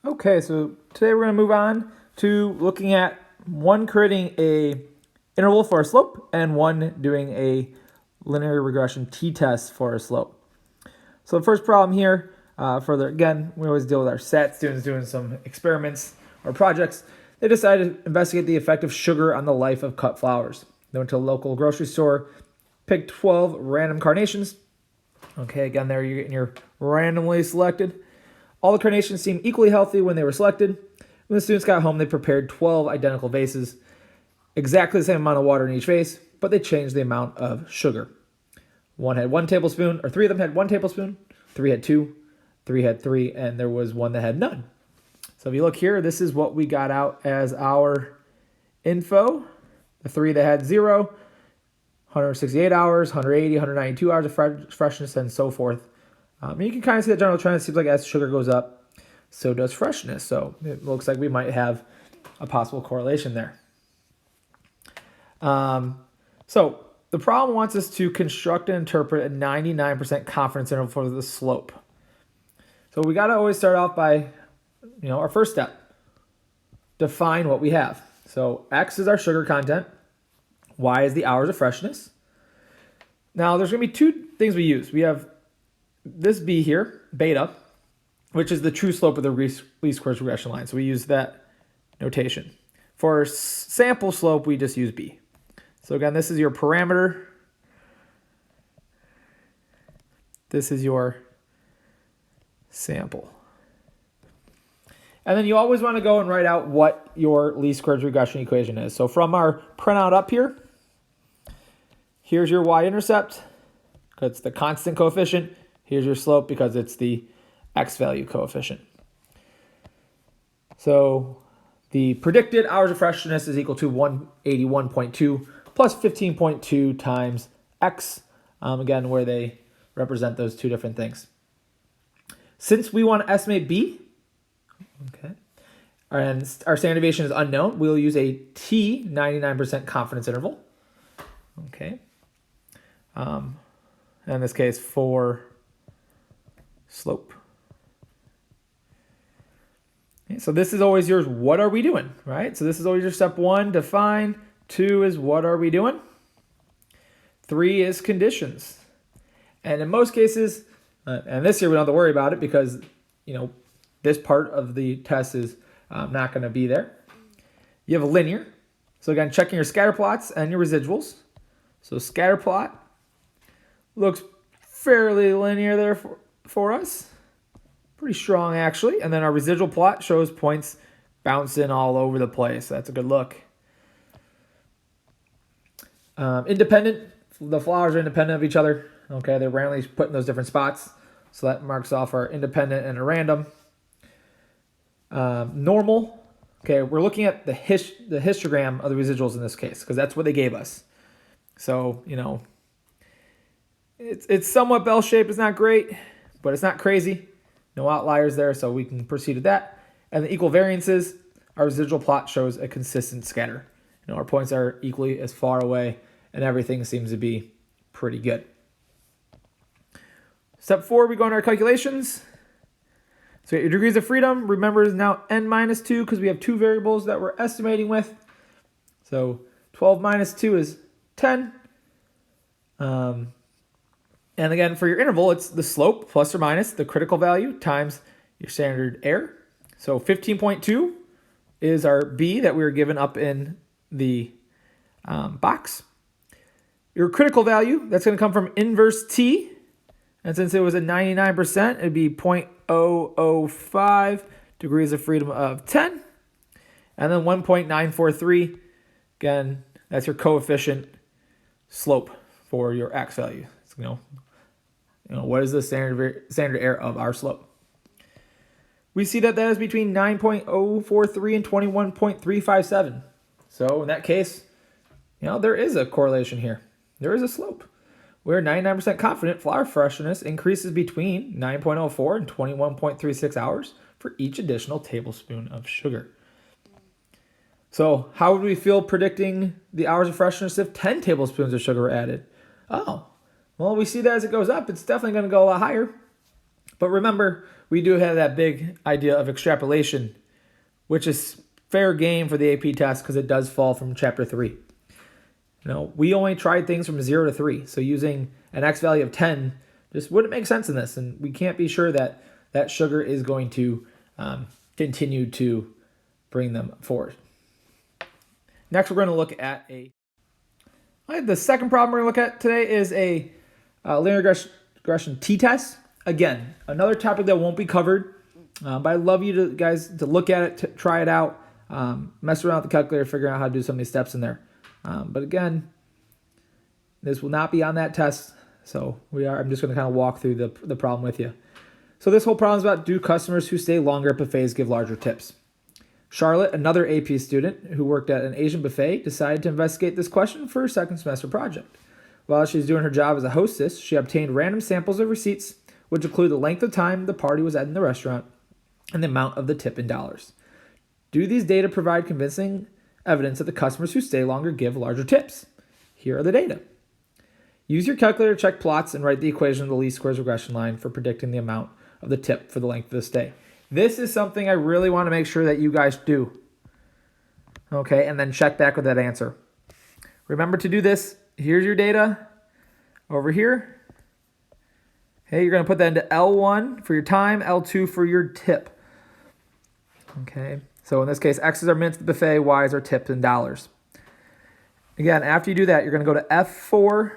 Okay, so today we're going to move on to looking at one creating a interval for a slope and one doing a linear regression t-test for a slope. So the first problem here, again, we always deal with our SAT students doing some experiments or projects. They decided to investigate the effect of sugar on the life of cut flowers. They went to a local grocery store, picked 12 random carnations. Okay, again, there you're getting your randomly selected. All the carnations seemed equally healthy when they were selected. When the students got home, they prepared 12 identical vases, exactly the same amount of water in each vase, but they changed the amount of sugar. One had 1 tablespoon, or 3 of them had 1 tablespoon, 3 had 2, 3 had 3, and there was one that had none. So if you look here, this is what we got out as our info. The 3 that had 0, 168 hours, 180, 192 hours of freshness, and so forth. You can kind of see the general trend. It seems like as sugar goes up, so does freshness. So it looks like we might have a possible correlation there. So the problem wants us to construct and interpret a 99% confidence interval for the slope. So we got to always start off by, our first step. Define what we have. So X is our sugar content. Y is the hours of freshness. Now there's going to be 2 things we use. We have this B here, beta, which is the true slope of the least squares regression line. So we use that notation. For sample slope, we just use B. So again, this is your parameter. This is your sample. And then you always want to go and write out what your least squares regression equation is. So from our printout up here, here's your y-intercept, because it's the constant coefficient. Here's your slope because it's the x value coefficient. So the predicted hours of freshness is equal to 181.2 plus 15.2 times x, again, where they represent those 2 different things. Since we want to estimate B, okay, and our standard deviation is unknown, we'll use a T 99% confidence interval. Okay. In this case, for slope. Okay, so this is always yours. What are we doing, right? So this is always your step 1, define. 2 is what are we doing? 3 is conditions. And in most cases, and this year we don't have to worry about it because, this part of the test is not going to be there. You have a linear. So again, checking your scatter plots and your residuals. So scatter plot looks fairly linear there for us. Pretty strong, actually. And then our residual plot shows points bouncing all over the place. That's a good look. Independent. The flowers are independent of each other. Okay, they're randomly put in those different spots. So that marks off our independent and a random. Normal. Okay, we're looking at the histogram of the residuals in this case because that's what they gave us. So, it's somewhat bell-shaped. It's not great, but it's not crazy. No outliers there, so we can proceed with that. And the equal variances, our residual plot shows a consistent scatter. Our points are equally as far away, and everything seems to be pretty good. Step 4, we go into our calculations. So your degrees of freedom, remember, is now n minus 2 because we have 2 variables that we're estimating with. So 12 minus 2 is 10. And again, for your interval, it's the slope plus or minus the critical value times your standard error. So 15.2 is our B that we were given up in the box. Your critical value, that's going to come from inverse T. And since it was at 99%, it'd be 0.005 degrees of freedom of 10. And then 1.943, again, that's your coefficient slope for your x value. So, what is the standard error of our slope? We see that is between 9.043 and 21.357. So in that case, there is a correlation here. There is a slope. We're 99% confident flower freshness increases between 9.04 and 21.36 hours for each additional tablespoon of sugar. So how would we feel predicting the hours of freshness if 10 tablespoons of sugar were added? Oh, well, we see that as it goes up, it's definitely going to go a lot higher. But remember, we do have that big idea of extrapolation, which is fair game for the AP test because it does fall from chapter 3. We only tried things from 0 to 3. So using an X value of 10 just wouldn't make sense in this. And we can't be sure that that sugar is going to continue to bring them forward. Next, we're going to look at the second problem we're going to look at today is a linear regression t-test. Again, another topic that won't be covered, but I'd love you guys to look at it, to try it out, mess around with the calculator, figure out how to do some of these steps in there. But again, this will not be on that test, so I'm just going to kind of walk through the problem with you. So this whole problem is about, do customers who stay longer at buffets give larger tips? Charlotte, another AP student who worked at an Asian buffet, decided to investigate this question for her second semester project. While she was doing her job as a hostess, she obtained random samples of receipts, which include the length of time the party was at in the restaurant and the amount of the tip in dollars. Do these data provide convincing evidence that the customers who stay longer give larger tips? Here are the data. Use your calculator to check plots and write the equation of the least squares regression line for predicting the amount of the tip for the length of the stay. This is something I really want to make sure that you guys do. Okay, and then check back with that answer. Remember to do this. Here's your data over here. Okay, you're going to put that into L1 for your time, L2 for your tip. Okay, so in this case, X's are minutes at the buffet, Y's are tips in dollars. Again, after you do that, you're going to go to F4,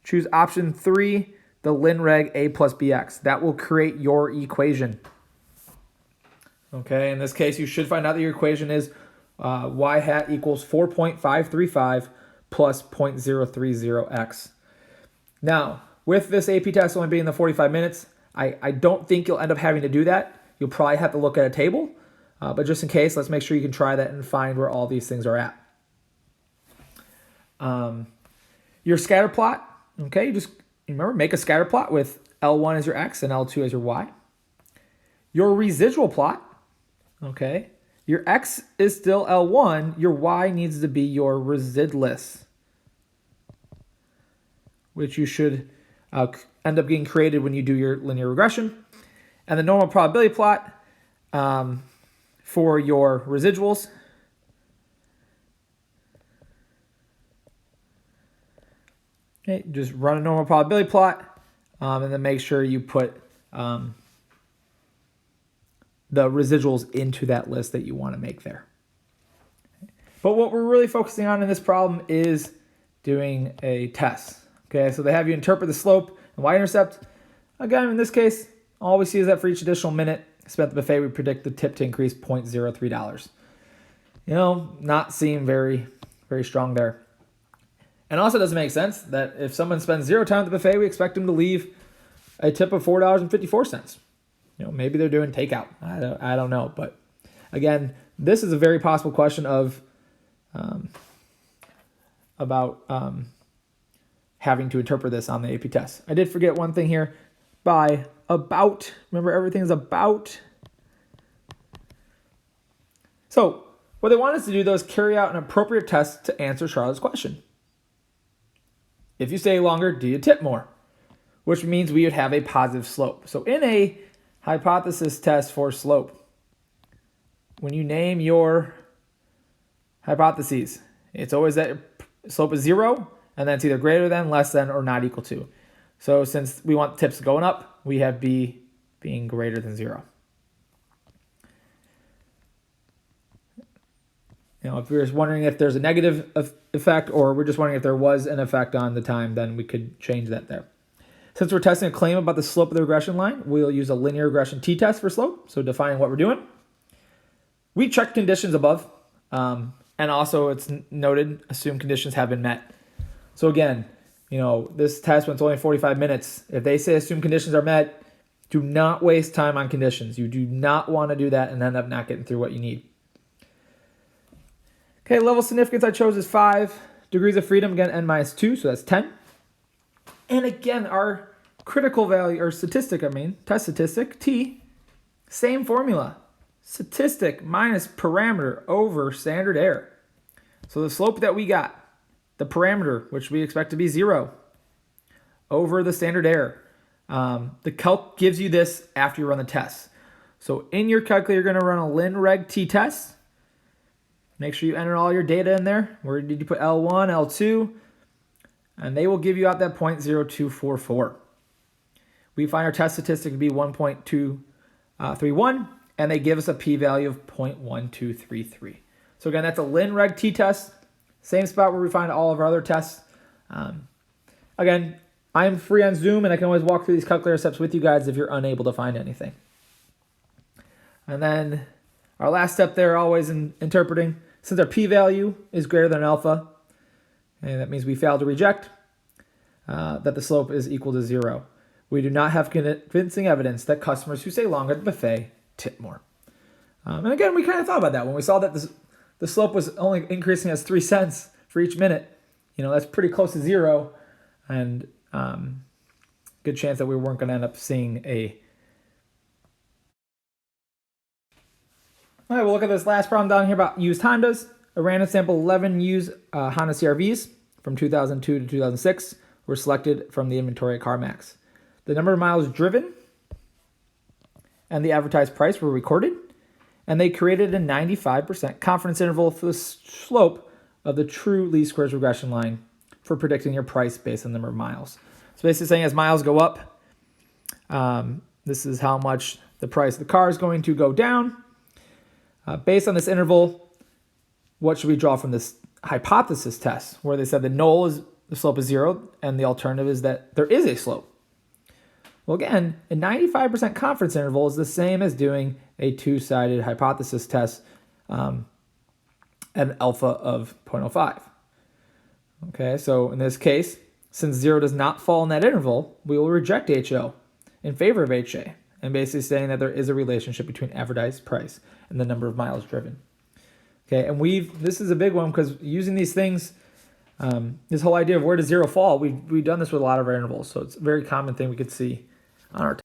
choose option 3, the linreg A plus BX. That will create your equation. Okay, in this case, you should find out that your equation is y hat equals 4.535 plus 0.030x. Now, with this AP test only being the 45 minutes, I don't think you'll end up having to do that. You'll probably have to look at a table. But just in case, let's make sure you can try that and find where all these things are at. Your scatter plot, okay, just remember, make a scatter plot with L1 as your X and L2 as your Y. Your residual plot, okay, your X is still L1, your Y needs to be your residless, which you should end up getting created when you do your linear regression. And the normal probability plot for your residuals. Okay, just run a normal probability plot and then make sure you put the residuals into that list that you want to make there. But what we're really focusing on in this problem is doing a test. Okay, so they have you interpret the slope and y-intercept. Again, in this case, all we see is that for each additional minute spent at the buffet, we predict the tip to increase $0.03. Not seem very, very strong there. And also doesn't make sense that if someone spends 0 time at the buffet, we expect them to leave a tip of $4.54. Maybe they're doing takeout. I don't know. But again, this is a very possible question of about having to interpret this on the AP test. I did forget one thing here. By about, remember everything's about. So what they want us to do, though, is carry out an appropriate test to answer Charlotte's question. If you stay longer, do you tip more? Which means we would have a positive slope. So in a hypothesis test for slope, when you name your hypotheses, it's always that slope is 0, and then it's either greater than, less than, or not equal to. So since we want tips going up, we have B being greater than 0. If we're just wondering if there's a negative effect, or we're just wondering if there was an effect on the time, then we could change that there. Since we're testing a claim about the slope of the regression line, we'll use a linear regression t-test for slope, so defining what we're doing. We check conditions above, and also it's noted, assume conditions have been met. So again, this test, when it's only 45 minutes, if they say assume conditions are met, do not waste time on conditions. You do not want to do that and end up not getting through what you need. Okay, level of significance I chose is 5. Degrees of freedom, again, n-2, so that's 10. And again, our critical value, or statistic, test statistic, t, same formula. Statistic minus parameter over standard error. So the slope that we got, the parameter, which we expect to be 0, over the standard error. The calc gives you this after you run the test. So in your calculator, you're going to run a linreg t-test. Make sure you enter all your data in there. Where did you put L1, L2? And they will give you out that 0.0244. We find our test statistic to be 1.231, and they give us a p-value of 0.1233. So again, that's a linreg t-test. Same spot where we find all of our other tests. Again, I'm free on Zoom, and I can always walk through these calculator steps with you guys if you're unable to find anything. And then our last step there, always in interpreting, since our p-value is greater than alpha, and that means we fail to reject that the slope is equal to 0. We do not have convincing evidence that customers who stay longer at the buffet tip more. And again, we kind of thought about that when we saw that the slope was only increasing as 3 cents for each minute. That's pretty close to 0, and good chance that we weren't going to end up seeing a. All right, we'll look at this last problem down here about used Hondas. A random sample 11 used Honda CR-Vs from 2002 to 2006 were selected from the inventory at CarMax. The number of miles driven and the advertised price were recorded, and they created a 95% confidence interval for the slope of the true least squares regression line for predicting your price based on the number of miles. So basically saying as miles go up, this is how much the price of the car is going to go down. Based on this interval, what should we draw from this hypothesis test where they said the slope is 0 and the alternative is that there is a slope? Well, again, a 95% confidence interval is the same as doing a two-sided hypothesis test at an alpha of 0.05. Okay, so in this case, since 0 does not fall in that interval, we will reject HO in favor of HA, and basically saying that there is a relationship between advertised price and the number of miles driven. Okay, and this is a big one because using these things, this whole idea of where does 0 fall, we've done this with a lot of our intervals, so it's a very common thing we could see on our